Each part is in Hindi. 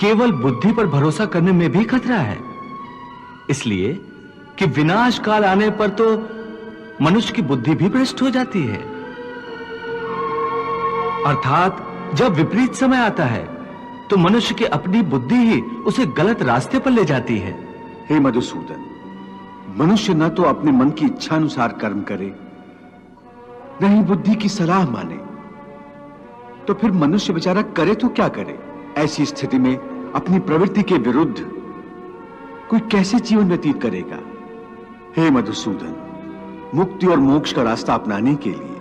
केवल बुद्धि पर भरोसा करने में भी खतरा है, इसलिए कि विनाश काल आने पर तो मनुष्य की बुद्धि भी भ्रष्ट हो जाती है। अर्थात जब विपरीत समय आता है तो मनुष्य की अपनी बुद्धि ही उसे गलत रास्ते पर ले जाती है। हे मधुसूदन, मनुष्य न तो अपने मन की इच्छा अनुसार कर्म करे, न ही बुद्धि की सलाह माने, तो फिर मनुष्य बेचारा करे तो क्या करे? ऐसी स्थिति में अपनी प्रवृत्ति के विरुद्ध कोई कैसे जीवन व्यतीत करेगा? हे मधुसूदन, मुक्ति और मोक्ष का रास्ता अपनाने के लिए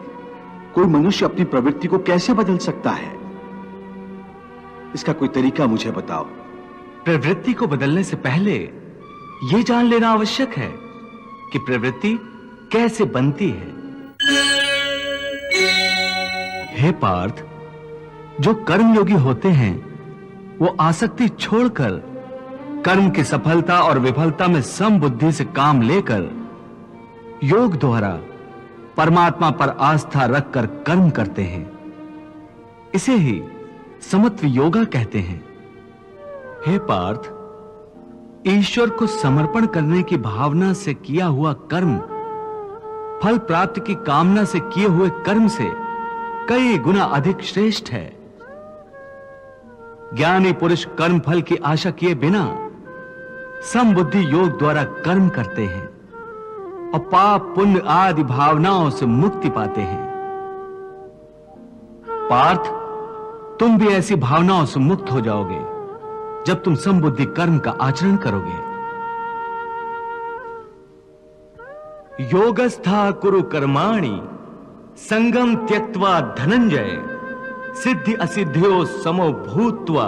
कोई मनुष्य अपनी प्रवृत्ति को कैसे बदल सकता है? इसका कोई तरीका मुझे बताओ। प्रवृत्ति को बदलने से पहले यह जान लेना आवश्यक है कि प्रवृत्ति कैसे बनती है। हे पार्थ, जो कर्मयोगी होते हैं वो आसक्ति छोड़कर कर्म की सफलता और विफलता में समबुद्धि से काम लेकर योग द्वारा परमात्मा पर आस्था रखकर कर्म करते हैं। इसे ही समत्व योगा कहते हैं। हे पार्थ, ईश्वर को समर्पण करने की भावना से किया हुआ कर्म फल प्राप्ति की कामना से किए हुए कर्म से कई गुना अधिक श्रेष्ठ है। ज्ञानी पुरुष कर्म फल की आशा किए बिना समबुद्धि योग द्वारा कर्म करते हैं और पाप पुण्य आदि भावनाओं से मुक्ति पाते हैं। पार्थ, तुम भी ऐसी भावनाओं से मुक्त हो जाओगे जब तुम समबुद्धि कर्म का आचरण करोगे। योगस्था कुरु कर्माणि संगम त्यक्त्वा धनंजय सिद्धि असिद्ध्यो समो भूत्वा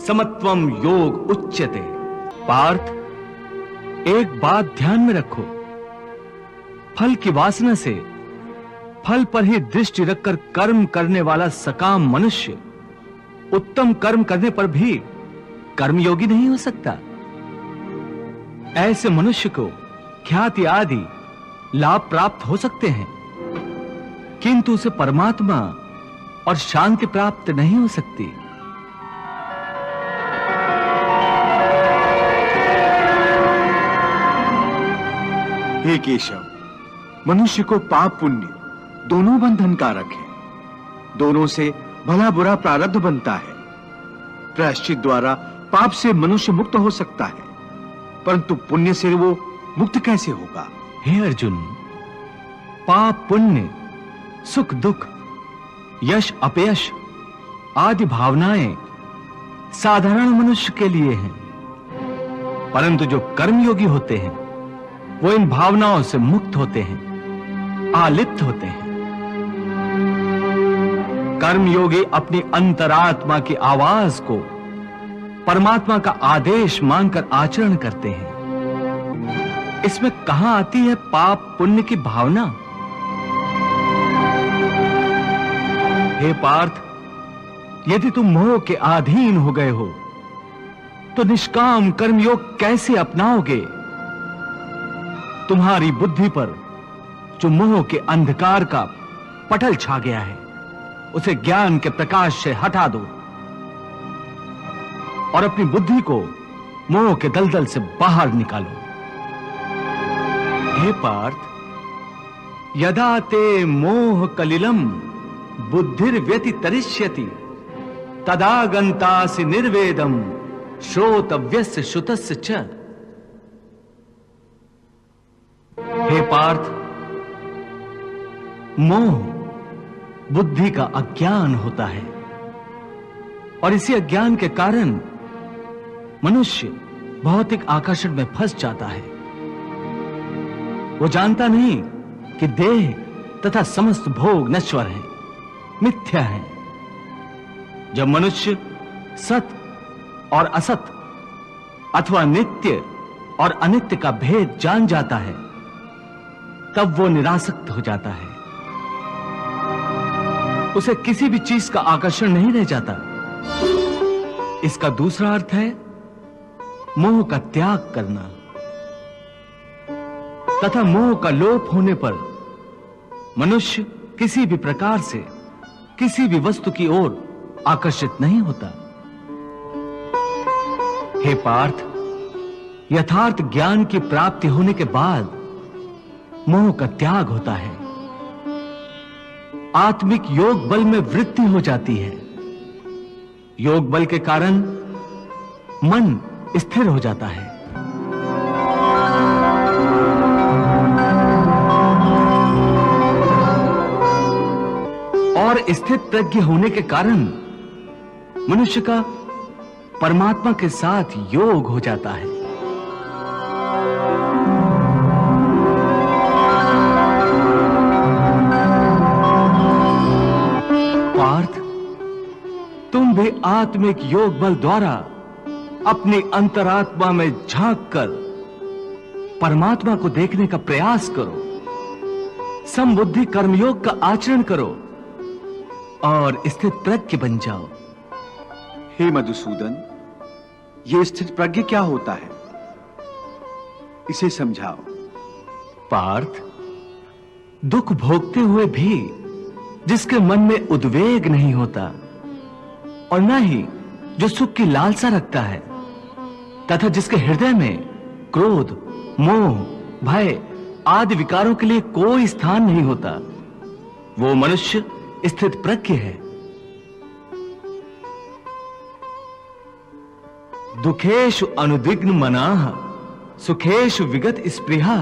समत्वम योग उच्यते। पार्थ, एक बात ध्यान में रखो, फल की वासना से फल पर ही दृष्टि रखकर कर्म करने वाला सकाम मनुष्य उत्तम कर्म करने पर भी कर्मयोगी नहीं हो सकता। ऐसे मनुष्य को ख्याति आदि लाभ प्राप्त हो सकते हैं, किंतु उसे परमात्मा और शांति प्राप्त नहीं हो सकती। हे केशव, मनुष्य को पाप पुण्य दोनों बंधन कारक है। दोनों से भला बुरा प्रारब्ध बनता है। प्रायश्चित द्वारा पाप से मनुष्य मुक्त हो सकता है, परंतु पुण्य से वो मुक्त कैसे होगा? हे अर्जुन, पाप पुण्य, सुख दुख, यश अपयश आदि भावनाएं साधारण मनुष्य के लिए हैं, परंतु जो कर्मयोगी होते हैं वो इन भावनाओं से मुक्त होते हैं, आलिप्त होते हैं। कर्मयोगी अपनी अंतरात्मा की आवाज को परमात्मा का आदेश मानकर आचरण करते हैं। इसमें कहां आती है पाप पुण्य की भावना? हे पार्थ, यदि तुम मोह के अधीन हो गए हो तो निष्काम कर्मयोग कैसे अपनाओगे? तुम्हारी बुद्धि पर जो मोह के अंधकार का पटल छा गया है उसे ज्ञान के प्रकाश से हटा दो और अपनी बुद्धि को मोह के दलदल से बाहर निकालो। हे पार्थ, यदा ते मोह कलिलम बुद्धिर्व्यतितरिष्यति तदा गन्तासि निर्वेदम श्रोतव्यस्य श्रुतस्य च। हे पार्थ, मोह बुद्धि का अज्ञान होता है और इसी अज्ञान के कारण मनुष्य भौतिक आकर्षण में फंस जाता है। वो जानता नहीं कि देह तथा समस्त भोग नश्वर है, मिथ्या है। जब मनुष्य सत और असत अथवा नित्य और अनित्य का भेद जान जाता है तब वो निरासक्त हो जाता है। उसे किसी भी चीज का आकर्षण नहीं रह जाता। इसका दूसरा अर्थ है मोह का त्याग करना तथा मोह का लोप होने पर मनुष्य किसी भी प्रकार से किसी भी वस्तु की ओर आकर्षित नहीं होता। हे पार्थ, यथार्थ ज्ञान की प्राप्ति होने के बाद मोह का त्याग होता है, आत्मिक योग बल में वृद्धि हो जाती है। योग बल के कारण मन स्थिर हो जाता है। और स्थित प्रज्ञ होने के कारण मनुष्य का परमात्मा के साथ योग हो जाता है। पार्थ, तुम भी आत्मिक योग बल द्वारा अपनी अंतरात्मा में झांक कर परमात्मा को देखने का प्रयास करो। समबुद्धि कर्मयोग का आचरण करो और स्थित प्रज्ञ बन जाओ। हे मधुसूदन, ये स्थित प्रज्ञ क्या होता है, इसे समझाओ। पार्थ, दुख भोगते हुए भी जिसके मन में उद्वेग नहीं होता और न ही जो सुख की लालसा रखता है, तथा जिसके हृदय में क्रोध, मोह, भय आदि विकारों के लिए कोई स्थान नहीं होता, वो मनुष्य स्थित प्रज्ञ है। दुखेषु अनुद्विग्न मनाः सुखेषु विगत स्पृहा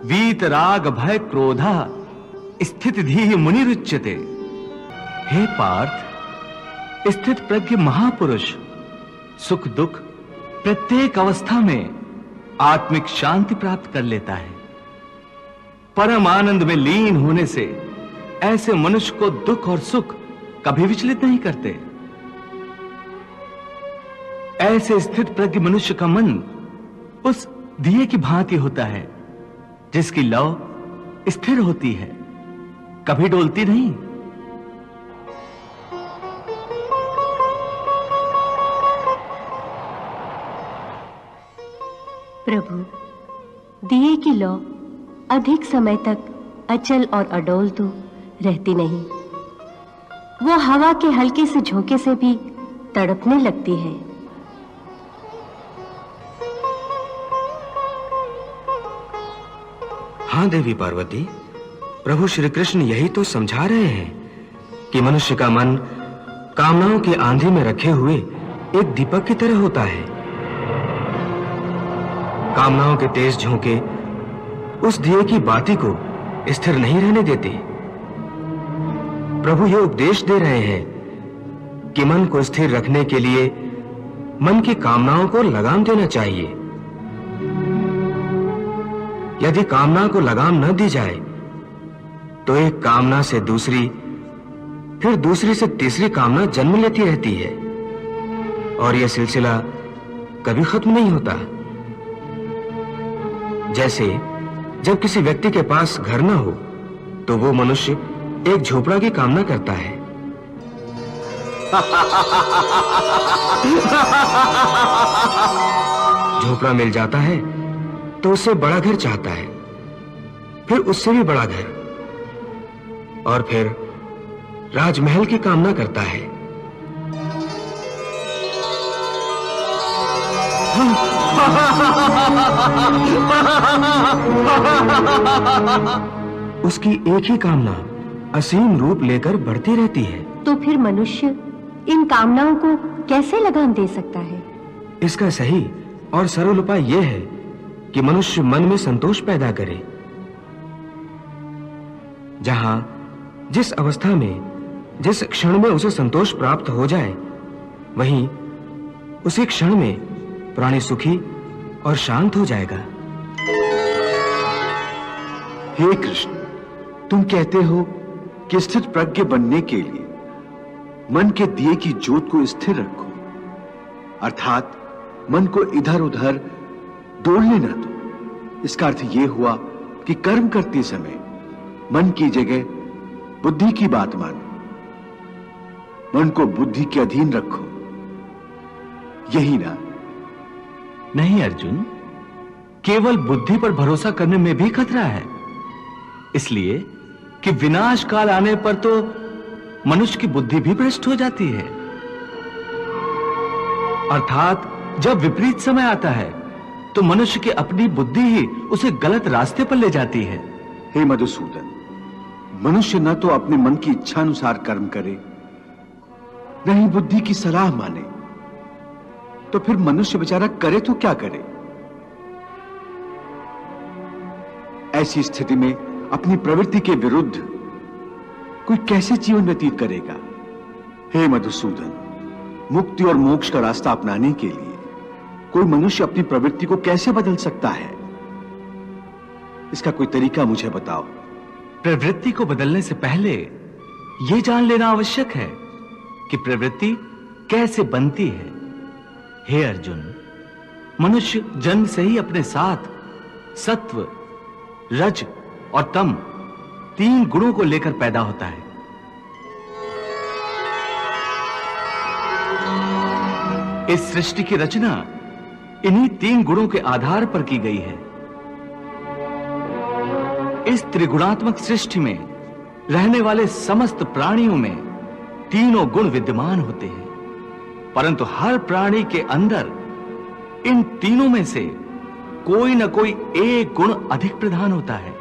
वीत राग भय क्रोधा स्थित धीः मुनिरुच्यते। हे पार्थ, स्थित प्रज्ञ महापुरुष सुख दुख प्रत्येक अवस्था में आत्मिक शांति प्राप्त कर लेता है। परम आनंद में लीन होने से ऐसे मनुष्य को दुख और सुख कभी विचलित नहीं करते। ऐसे स्थित प्रज्ञ मनुष्य का मन उस दिए की भांति होता है जिसकी लौ स्थिर होती है, कभी डोलती नहीं। प्रभु, दिए की लौ अधिक समय तक अचल और अडोल तो रहती नहीं, वो हवा के हल्के से झोंके से भी तड़पने लगती है। हाँ देवी पार्वती, प्रभु श्री कृष्ण यही तो समझा रहे हैं कि मनुष्य का मन कामनाओं की आंधी में रखे हुए एक दीपक की तरह होता है। कामनाओं के तेज झोंके उस दिए की बाती को स्थिर नहीं रहने देते। प्रभु ये उपदेश दे रहे हैं कि मन को स्थिर रखने के लिए मन की कामनाओं को लगाम देना चाहिए। यदि कामना को लगाम न दी जाए तो एक कामना से दूसरी, फिर दूसरी से तीसरी कामना जन्म लेती रहती है और यह सिलसिला कभी खत्म नहीं होता। जैसे जब किसी व्यक्ति के पास घर न हो तो वो मनुष्य एक झोपड़ा की कामना करता है। झोपड़ा मिल जाता है तो उससे बड़ा घर चाहता है, फिर उससे भी बड़ा घर, और फिर राजमहल की कामना करता है। उसकी एक ही कामना असीम रूप लेकर बढ़ती रहती है। तो फिर मनुष्य इन कामनाओं को कैसे लगाम दे सकता है? इसका सही और सरल उपाय यह है कि मनुष्य मन में संतोष पैदा करे। जहां जिस अवस्था में जिस क्षण में उसे संतोष प्राप्त हो जाए, वहीं उसी क्षण में प्राणी सुखी और शांत हो जाएगा। हे कृष्ण, तुम कहते हो कि स्थित प्रज्ञ बनने के लिए मन के दिए की ज्योत को स्थिर रखो, अर्थात मन को इधर उधर डोलने न दो। इसका अर्थ यह हुआ कि कर्म करते समय मन की जगह बुद्धि की बात मानो, मन को बुद्धि के अधीन रखो, यही ना? नहीं अर्जुन, केवल बुद्धि पर भरोसा करने में भी खतरा है, इसलिए कि विनाश काल आने पर तो मनुष्य की बुद्धि भी भ्रष्ट हो जाती है। अर्थात जब विपरीत समय आता है तो मनुष्य की अपनी बुद्धि ही उसे गलत रास्ते पर ले जाती है। हे मधुसूदन, मनुष्य न तो अपने मन की इच्छा अनुसार कर्म करे, न ही बुद्धि की सलाह माने, तो फिर मनुष्य बेचारा करे तो क्या करे? ऐसी स्थिति में अपनी प्रवृत्ति के विरुद्ध कोई कैसे जीवन व्यतीत करेगा? हे मधुसूदन, मुक्ति और मोक्ष का रास्ता अपनाने के लिए कोई मनुष्य अपनी प्रवृत्ति को कैसे बदल सकता है? इसका कोई तरीका मुझे बताओ। प्रवृत्ति को बदलने से पहले यह जान लेना आवश्यक है कि प्रवृत्ति कैसे बनती है। हे अर्जुन, मनुष्य जन्म से ही अपने साथ सत्व, रज और तम 3 गुणों को लेकर पैदा होता है। इस सृष्टि की रचना इन्हीं 3 गुणों के आधार पर की गई है। इस त्रिगुणात्मक सृष्टि में रहने वाले समस्त प्राणियों में तीनों गुण विद्यमान होते हैं, परंतु हर प्राणी के अंदर इन तीनों में से कोई न कोई एक गुण अधिक प्रधान होता है,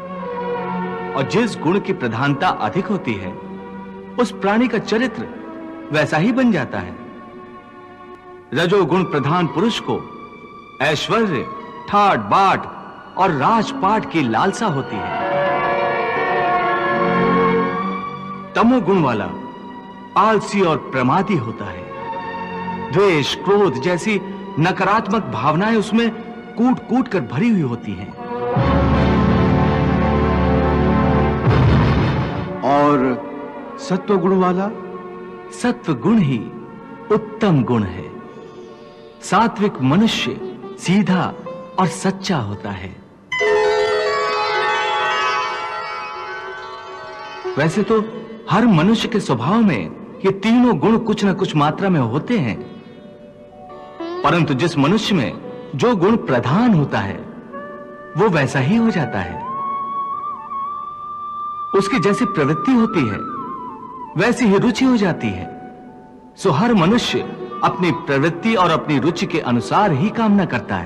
और जिस गुण की प्रधानता अधिक होती है उस प्राणी का चरित्र वैसा ही बन जाता है। रजोगुण प्रधान पुरुष को ऐश्वर्य, ठाट बाट और राजपाट की लालसा होती है। तमोगुण वाला आलसी और प्रमादी होता है। द्वेष, क्रोध जैसी नकारात्मक भावनाएं उसमें कूट कूट कर भरी हुई होती हैं। और सत्व गुण वाला? सत्व गुण ही उत्तम गुण है। सात्विक मनुष्य सीधा और सच्चा होता है। वैसे तो हर मनुष्य के स्वभाव में ये तीनों गुण कुछ न कुछ मात्रा में होते हैं, परंतु जिस मनुष्य में जो गुण प्रधान होता है वो वैसा ही हो जाता है। उसकी जैसी प्रवृत्ति होती है वैसी ही रुचि हो जाती है। सो हर मनुष्य अपनी प्रवृत्ति और अपनी रुचि के अनुसार ही कामना करता है।